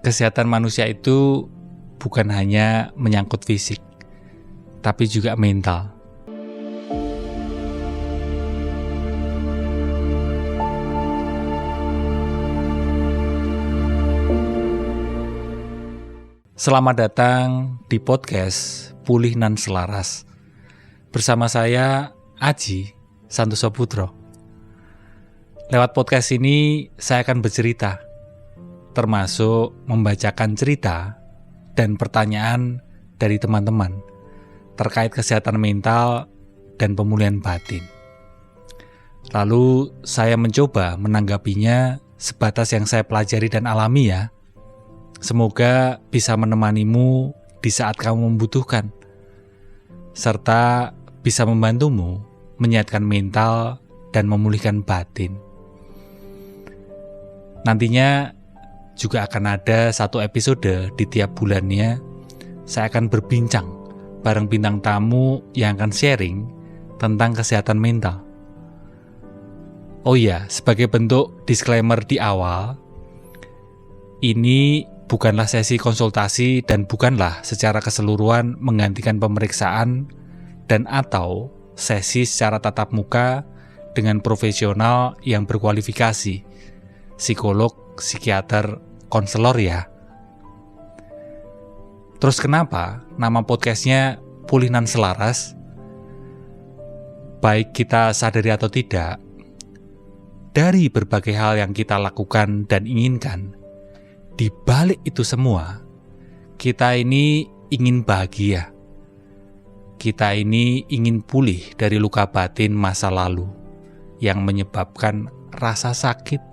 Kesehatan manusia itu bukan hanya menyangkut fisik, tapi juga mental. Selamat datang di podcast Pulih Nan Selaras. Bersama saya, Aji Santoso Putro. Lewat podcast ini, saya akan bercerita, termasuk membacakan cerita dan pertanyaan dari teman-teman terkait kesehatan mental dan pemulihan batin. Lalu, saya mencoba menanggapinya sebatas yang saya pelajari dan alami ya. Semoga bisa menemanimu di saat kamu membutuhkan, serta bisa membantumu menyehatkan mental dan memulihkan batin. Nantinya juga akan ada satu episode di tiap bulannya. Saya akan berbincang bareng bintang tamu yang akan sharing tentang kesehatan mental. Oh iya, sebagai bentuk disclaimer di awal, ini bukanlah sesi konsultasi dan bukanlah secara keseluruhan menggantikan pemeriksaan dan atau sesi secara tatap muka dengan profesional yang berkualifikasi, psikolog, psikiater, konselor ya. Terus kenapa nama podcastnya Pulih Nan Selaras? Baik kita sadari atau tidak, dari berbagai hal yang kita lakukan dan inginkan, di balik itu semua, kita ini ingin bahagia. Kita ini ingin pulih dari luka batin masa lalu yang menyebabkan rasa sakit.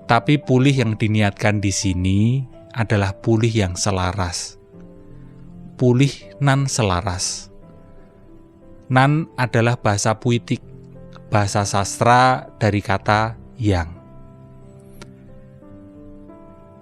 Tapi pulih yang diniatkan di sini adalah pulih yang selaras. Pulih nan selaras. Nan adalah bahasa puitik, bahasa sastra dari kata yang.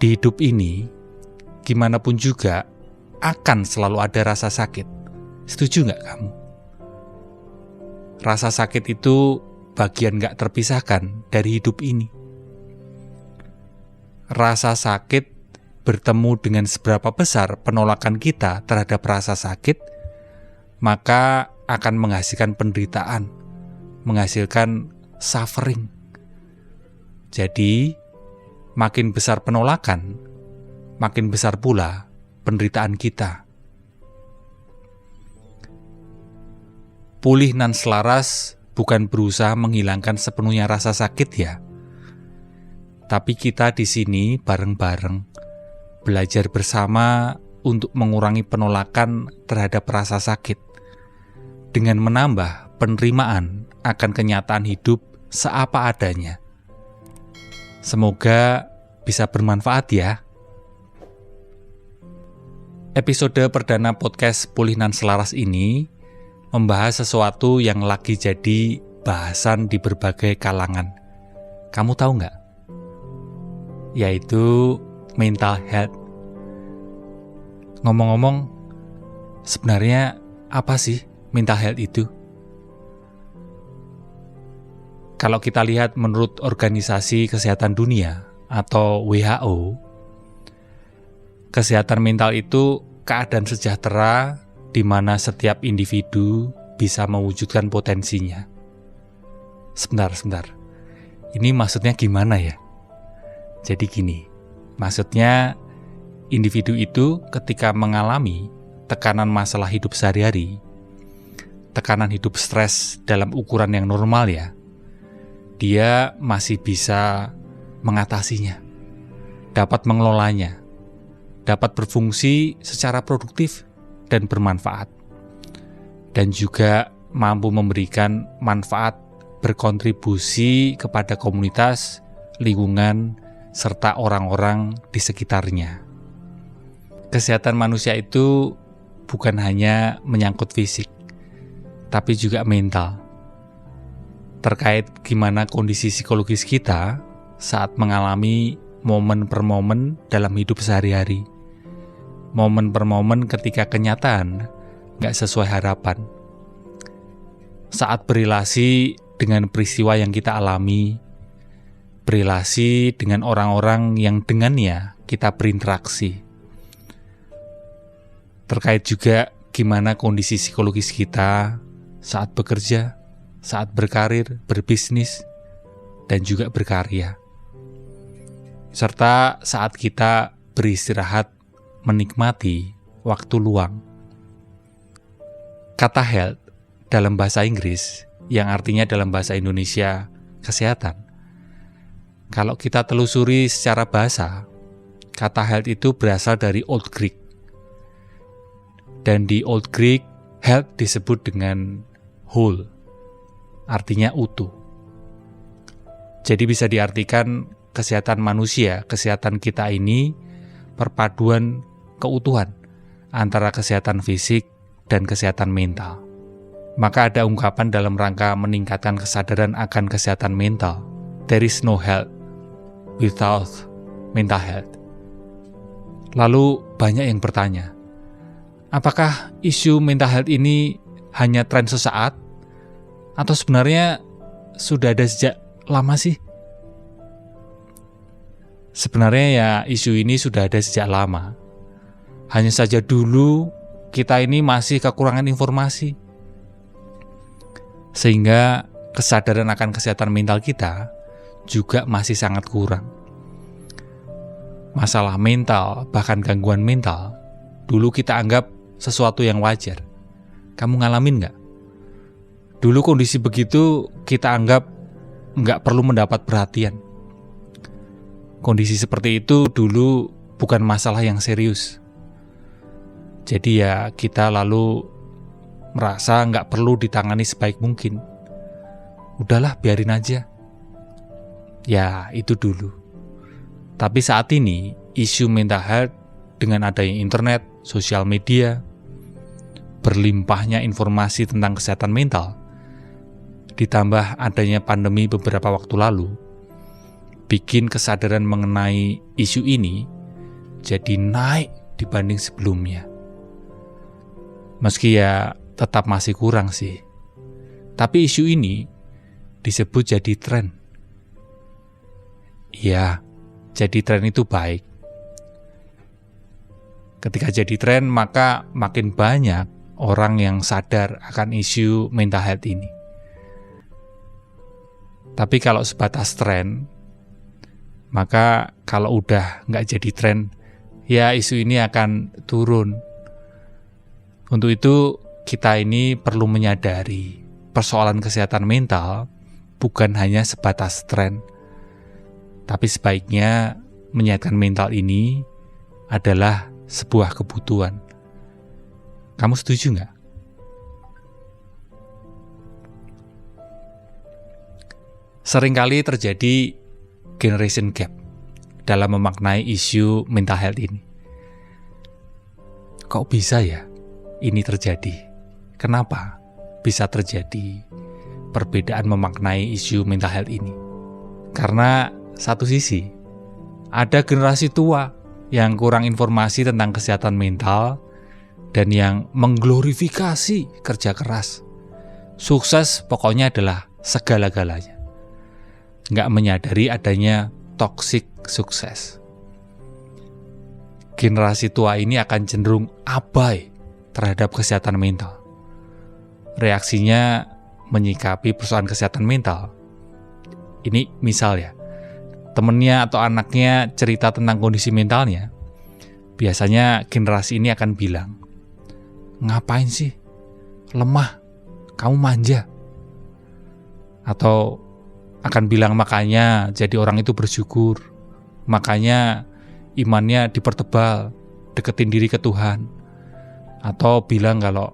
Di hidup ini, gimana pun juga akan selalu ada rasa sakit. Setuju nggak kamu? Rasa sakit itu bagian nggak terpisahkan dari hidup ini. Rasa sakit bertemu dengan seberapa besar penolakan kita terhadap rasa sakit, maka akan menghasilkan penderitaan, menghasilkan suffering. Jadi, makin besar penolakan, makin besar pula penderitaan kita. Pulih nan selaras bukan berusaha menghilangkan sepenuhnya rasa sakit ya. Tapi kita di sini bareng-bareng belajar bersama untuk mengurangi penolakan terhadap rasa sakit dengan menambah penerimaan akan kenyataan hidup seapa adanya. Semoga bisa bermanfaat ya. Episode perdana podcast Pulih Nan Selaras ini membahas sesuatu yang lagi jadi bahasan di berbagai kalangan. Kamu tahu nggak? Yaitu mental health. Ngomong-ngomong, sebenarnya apa sih mental health itu? Kalau kita lihat menurut Organisasi Kesehatan Dunia atau WHO, kesehatan mental itu keadaan sejahtera di mana setiap individu bisa mewujudkan potensinya. Sebentar. Ini maksudnya gimana ya? Jadi gini, maksudnya individu itu ketika mengalami tekanan masalah hidup sehari-hari, tekanan hidup stres dalam ukuran yang normal ya, dia masih bisa mengatasinya, dapat mengelolanya, dapat berfungsi secara produktif dan bermanfaat, dan juga mampu memberikan manfaat berkontribusi kepada komunitas, lingkungan, serta orang-orang di sekitarnya. Kesehatan manusia itu bukan hanya menyangkut fisik, tapi juga mental. Terkait gimana kondisi psikologis kita saat mengalami momen per momen dalam hidup sehari-hari. Momen per momen ketika kenyataan gak sesuai harapan. Saat berrelasi dengan peristiwa yang kita alami, berelasi dengan orang-orang yang dengannya kita berinteraksi. Terkait juga gimana kondisi psikologis kita saat bekerja, saat berkarir, berbisnis, dan juga berkarya. Serta saat kita beristirahat, menikmati waktu luang. Kata health dalam bahasa Inggris, yang artinya dalam bahasa Indonesia kesehatan, kalau kita telusuri secara bahasa, kata health itu berasal dari Old Greek. Dan di Old Greek, health disebut dengan whole, artinya utuh. Jadi bisa diartikan kesehatan manusia, kesehatan kita ini perpaduan keutuhan antara kesehatan fisik dan kesehatan mental. Maka ada ungkapan dalam rangka meningkatkan kesadaran akan kesehatan mental. There is no health without mental health. Lalu banyak yang bertanya, apakah isu mental health ini hanya tren sesaat? Atau sebenarnya sudah ada sejak lama sih? Sebenarnya ya isu ini sudah ada sejak lama. Hanya saja dulu kita ini masih kekurangan informasi. Sehingga kesadaran akan kesehatan mental kita juga masih sangat kurang. Masalah mental, bahkan gangguan mental, dulu kita anggap sesuatu yang wajar. Kamu ngalamin nggak? Dulu kondisi begitu kita anggap nggak perlu mendapat perhatian. Kondisi seperti itu dulu bukan masalah yang serius. Jadi ya kita lalu merasa nggak perlu ditangani sebaik mungkin. Udahlah, biarin aja. Ya, itu dulu. Tapi saat ini, isu mental health dengan adanya internet, sosial media, berlimpahnya informasi tentang kesehatan mental, ditambah adanya pandemi beberapa waktu lalu, bikin kesadaran mengenai isu ini jadi naik dibanding sebelumnya. Meski ya tetap masih kurang sih. Tapi isu ini disebut jadi tren. Iya, jadi tren itu baik. Ketika jadi tren, maka makin banyak orang yang sadar akan isu mental health ini. Tapi kalau sebatas tren, maka kalau udah nggak jadi tren, ya isu ini akan turun. Untuk itu, kita ini perlu menyadari persoalan kesehatan mental bukan hanya sebatas tren, tapi sebaiknya menyehatkan mental ini adalah sebuah kebutuhan. Kamu setuju nggak? Seringkali terjadi generation gap dalam memaknai isu mental health ini. Kok bisa ya ini terjadi? Kenapa bisa terjadi perbedaan memaknai isu mental health ini? Karena satu sisi, ada generasi tua yang kurang informasi tentang kesehatan mental dan yang mengglorifikasi kerja keras. Sukses pokoknya adalah segala-galanya. Nggak menyadari adanya toxic sukses. Generasi tua ini akan cenderung abai terhadap kesehatan mental. Reaksinya menyikapi persoalan kesehatan mental. Ini misal ya, temennya atau anaknya cerita tentang kondisi mentalnya, biasanya generasi ini akan bilang, ngapain sih? Lemah, kamu manja. Atau akan bilang makanya jadi orang itu bersyukur, makanya imannya dipertebal, deketin diri ke Tuhan. Atau bilang kalau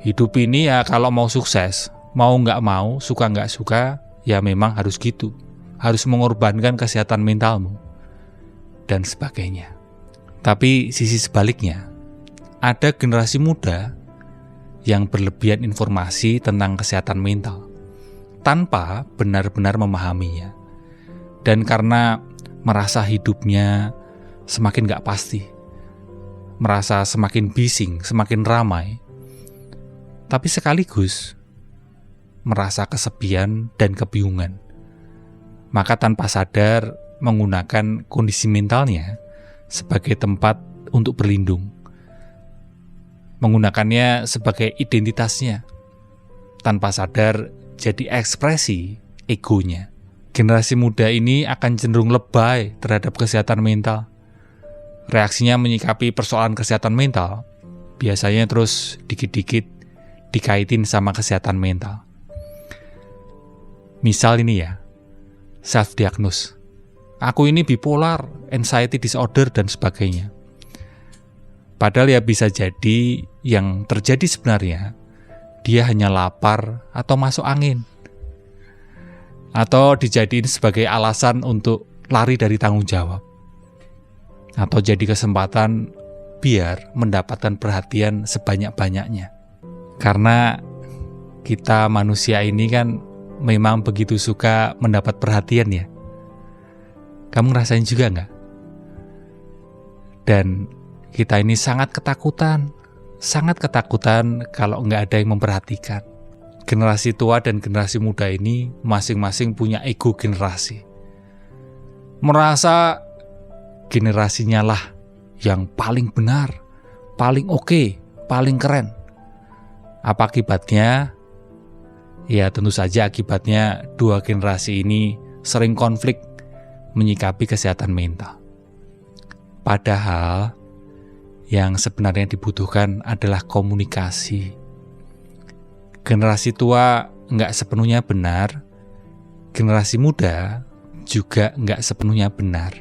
hidup ini ya kalau mau sukses, mau nggak mau, suka nggak suka, ya memang harus gitu. Harus mengorbankan kesehatan mentalmu, dan sebagainya. Tapi sisi sebaliknya, ada generasi muda yang berlebihan informasi tentang kesehatan mental, tanpa benar-benar memahaminya. Dan karena merasa hidupnya semakin gak pasti, merasa semakin bising, semakin ramai, tapi sekaligus merasa kesepian dan kebingungan. maka tanpa sadar menggunakan kondisi mentalnya sebagai tempat untuk berlindung. Menggunakannya sebagai identitasnya, tanpa sadar jadi ekspresi egonya. Generasi muda ini akan cenderung lebay terhadap kesehatan mental. Reaksinya menyikapi persoalan kesehatan mental biasanya terus dikit-dikit dikaitin sama kesehatan mental. Misal ini ya, self-diagnose. Aku ini bipolar, anxiety disorder, dan sebagainya. Padahal ya bisa jadi yang terjadi sebenarnya dia hanya lapar atau masuk angin. Atau dijadiin sebagai alasan untuk lari dari tanggung jawab. Atau jadi kesempatan biar mendapatkan perhatian sebanyak-banyaknya. Karena kita manusia ini kan memang begitu suka mendapat perhatian ya. Kamu ngerasain juga nggak? Dan kita ini sangat ketakutan kalau nggak ada yang memperhatikan. Generasi tua dan generasi muda ini masing-masing punya ego generasi. Merasa generasinya lah yang paling benar, paling oke, paling keren. Apa akibatnya? Ya tentu saja akibatnya dua generasi ini sering konflik menyikapi kesehatan mental. Padahal yang sebenarnya dibutuhkan adalah komunikasi. Generasi tua nggak sepenuhnya benar, generasi muda juga nggak sepenuhnya benar.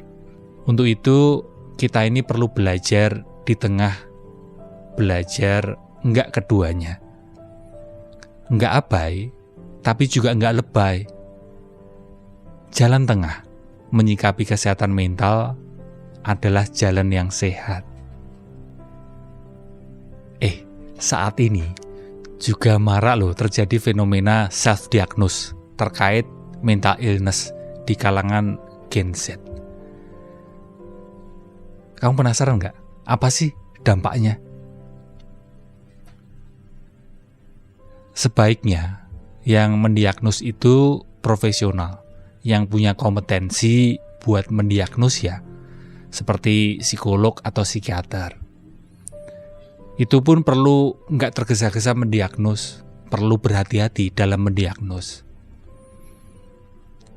Untuk itu kita ini perlu belajar di tengah, belajar nggak keduanya. Nggak abai, tapi juga nggak lebay. Jalan tengah menyikapi kesehatan mental adalah jalan yang sehat. Saat ini juga marak loh terjadi fenomena self-diagnose terkait mental illness di kalangan Gen Z. Kamu penasaran nggak? Apa sih dampaknya? Sebaiknya yang mendiagnos itu profesional, yang punya kompetensi buat mendiagnos ya, seperti psikolog atau psikiater. Itu pun perlu nggak tergesa-gesa mendiagnos, perlu berhati-hati dalam mendiagnos.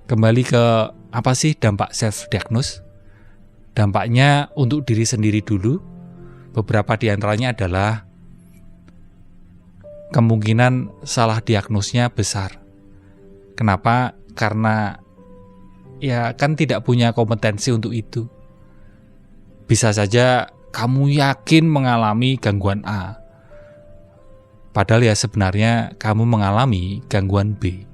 Kembali ke apa sih dampak self-diagnose? Dampaknya untuk diri sendiri dulu, beberapa di antaranya adalah kemungkinan salah diagnosnya besar. Kenapa? Karena ya kan tidak punya kompetensi untuk itu. Bisa saja kamu yakin mengalami gangguan A, padahal ya sebenarnya kamu mengalami gangguan B.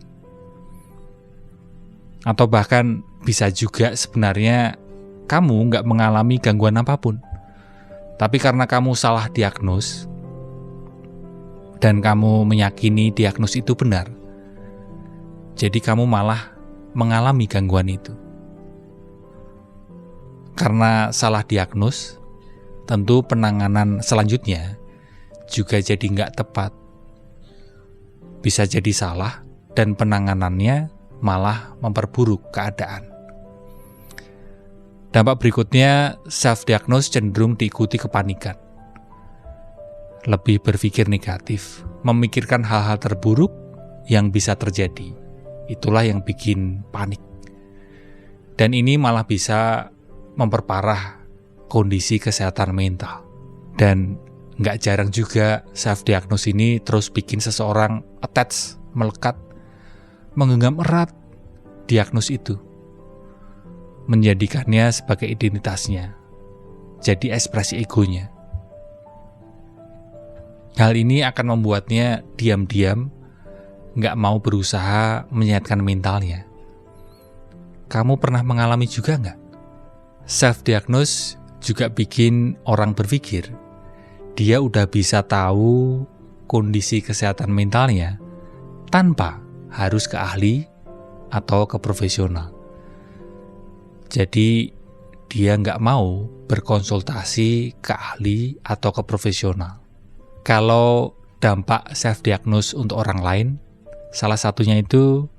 Atau bahkan bisa juga sebenarnya kamu nggak mengalami gangguan apapun, tapi karena kamu salah diagnos dan kamu meyakini diagnos itu benar, jadi kamu malah mengalami gangguan itu. Karena salah diagnos, tentu penanganan selanjutnya juga jadi nggak tepat. Bisa jadi salah dan penanganannya malah memperburuk keadaan. Dampak berikutnya, self-diagnose cenderung diikuti kepanikan. Lebih berpikir negatif, memikirkan hal-hal terburuk yang bisa terjadi. Itulah yang bikin panik. Dan ini malah bisa memperparah kondisi kesehatan mental. Dan nggak jarang juga self-diagnose ini terus bikin seseorang attach, melekat, menggenggam erat diagnos itu, menjadikannya sebagai identitasnya, jadi ekspresi egonya. Hal ini akan membuatnya diam-diam nggak mau berusaha menyehatkan mentalnya. Kamu pernah mengalami juga nggak? Self-diagnose juga bikin orang berpikir dia udah bisa tahu kondisi kesehatan mentalnya tanpa harus ke ahli atau ke profesional. Jadi dia nggak mau berkonsultasi ke ahli atau ke profesional. Kalau dampak self-diagnose untuk orang lain, salah satunya itu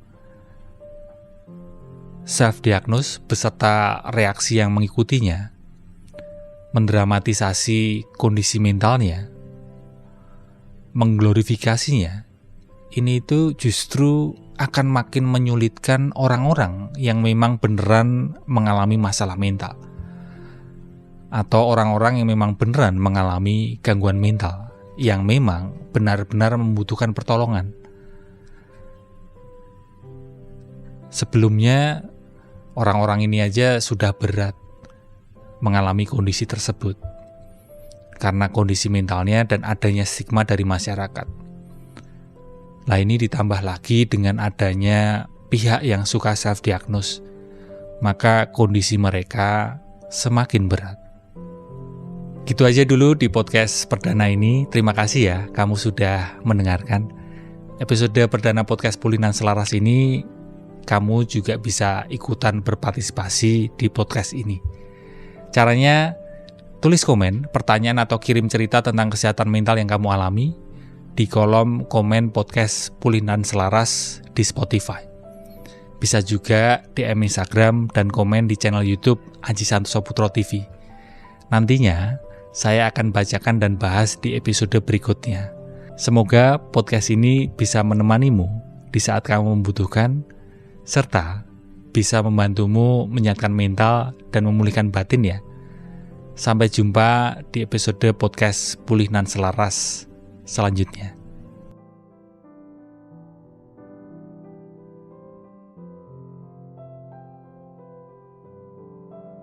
self-diagnose beserta reaksi yang mengikutinya, mendramatisasi kondisi mentalnya, mengglorifikasinya, ini itu justru akan makin menyulitkan orang-orang yang memang beneran mengalami masalah mental, atau orang-orang yang memang beneran mengalami gangguan mental, yang memang benar-benar membutuhkan pertolongan. Sebelumnya, orang-orang ini aja sudah berat mengalami kondisi tersebut karena kondisi mentalnya dan adanya stigma dari masyarakat. Nah, ini ditambah lagi dengan adanya pihak yang suka self-diagnose, maka kondisi mereka semakin berat. Gitu aja dulu di podcast perdana ini. Terima kasih ya kamu sudah mendengarkan. Episode perdana podcast Pulinan Selaras ini, kamu juga bisa ikutan berpartisipasi di podcast ini. Caranya, tulis komen, pertanyaan atau kirim cerita tentang kesehatan mental yang kamu alami di kolom komen podcast Pulinan Selaras di Spotify. Bisa juga DM Instagram dan komen di channel YouTube Aji Santoso Putro TV. Nantinya, saya akan bacakan dan bahas di episode berikutnya. Semoga podcast ini bisa menemanimu di saat kamu membutuhkan, serta bisa membantumu menyehatkan mental dan memulihkan batin ya. Sampai jumpa di episode podcast Pulinan Selaras selanjutnya.